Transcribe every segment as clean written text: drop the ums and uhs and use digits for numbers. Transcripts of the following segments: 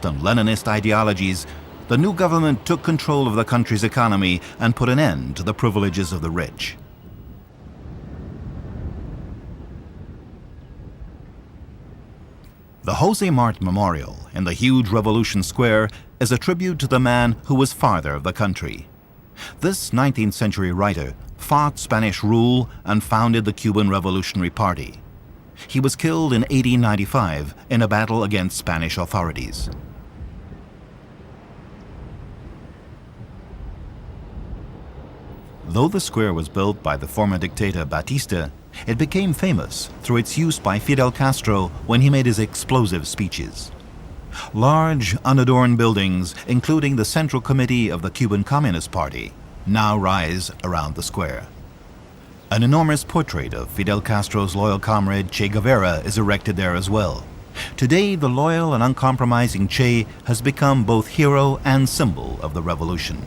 and Leninist ideologies, the new government took control of the country's economy and put an end to the privileges of the rich. The Jose Mart Memorial in the huge Revolution Square is a tribute to the man who was father of the country. This 19th century writer fought Spanish rule and founded the Cuban Revolutionary Party. He was killed in 1895 in a battle against Spanish authorities. Though the square was built by the former dictator Batista, it became famous through its use by Fidel Castro when he made his explosive speeches. Large, unadorned buildings, including the Central Committee of the Cuban Communist Party, now rise around the square. An enormous portrait of Fidel Castro's loyal comrade Che Guevara is erected there as well. Today, the loyal and uncompromising Che has become both hero and symbol of the revolution.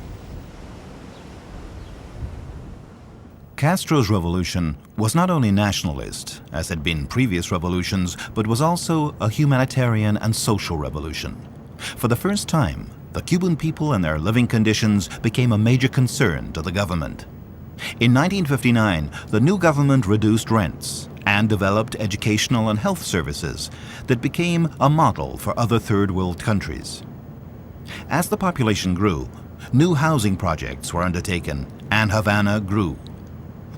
Castro's revolution was not only nationalist, as had been previous revolutions, but was also a humanitarian and social revolution. For the first time, the Cuban people and their living conditions became a major concern to the government. In 1959, the new government reduced rents and developed educational and health services that became a model for other third world countries. As the population grew, new housing projects were undertaken and Havana grew.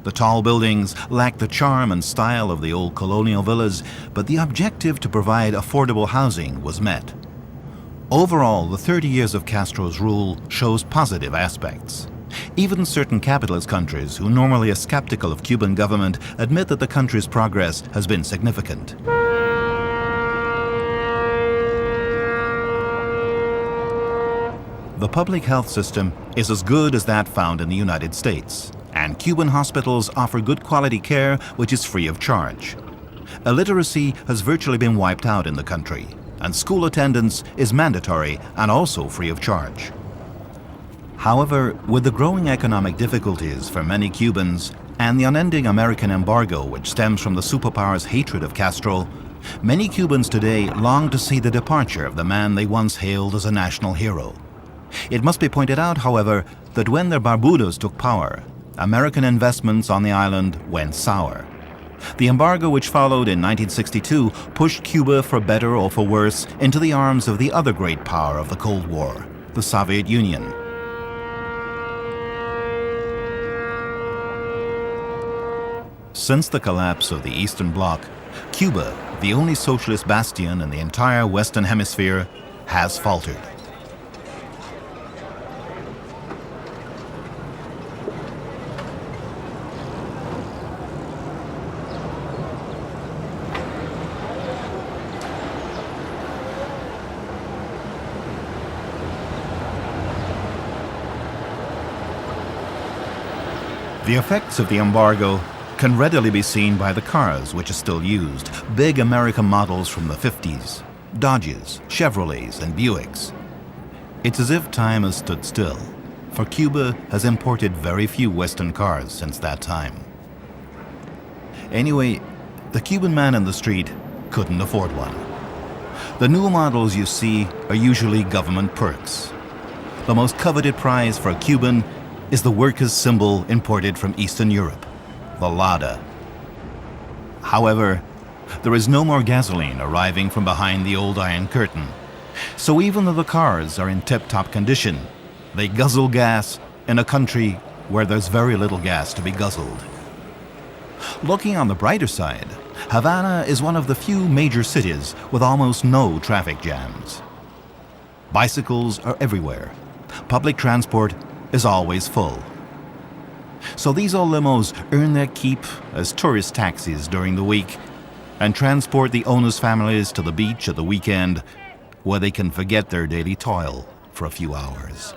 The tall buildings lacked the charm and style of the old colonial villas, but the objective to provide affordable housing was met. Overall, the 30 years of Castro's rule shows positive aspects. Even certain capitalist countries who normally are skeptical of Cuban government admit that the country's progress has been significant. The public health system is as good as that found in the United States, and Cuban hospitals offer good quality care which is free of charge. Illiteracy has virtually been wiped out in the country, and school attendance is mandatory and also free of charge. However, with the growing economic difficulties for many Cubans and the unending American embargo which stems from the superpower's hatred of Castro, many Cubans today long to see the departure of the man they once hailed as a national hero. It must be pointed out, however, that when the Barbudos took power, American investments on the island went sour. The embargo which followed in 1962 pushed Cuba, for better or for worse, into the arms of the other great power of the Cold War, the Soviet Union. Since the collapse of the Eastern Bloc, Cuba, the only socialist bastion in the entire Western Hemisphere, has faltered. The effects of the embargo can readily be seen by the cars which are still used, big American models from the 50s, Dodges, Chevrolets, and Buicks. It's as if time has stood still, for Cuba has imported very few Western cars since that time. Anyway, the Cuban man in the street couldn't afford one. The new models you see are usually government perks. The most coveted prize for a Cuban is the workers' symbol imported from Eastern Europe, the Lada. However, there is no more gasoline arriving from behind the old Iron Curtain. So even though the cars are in tip-top condition, they guzzle gas in a country where there's very little gas to be guzzled. Looking on the brighter side, Havana is one of the few major cities with almost no traffic jams. Bicycles are everywhere. Public transport is always full. So these old limos earn their keep as tourist taxis during the week and transport the owners' families to the beach at the weekend, where they can forget their daily toil for a few hours.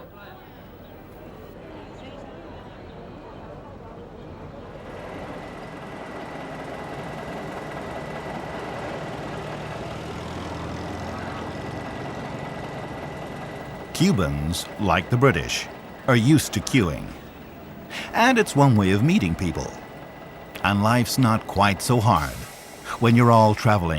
Cubans, like the British, are used to queuing. And it's one way of meeting people. And life's not quite so hard when you're all traveling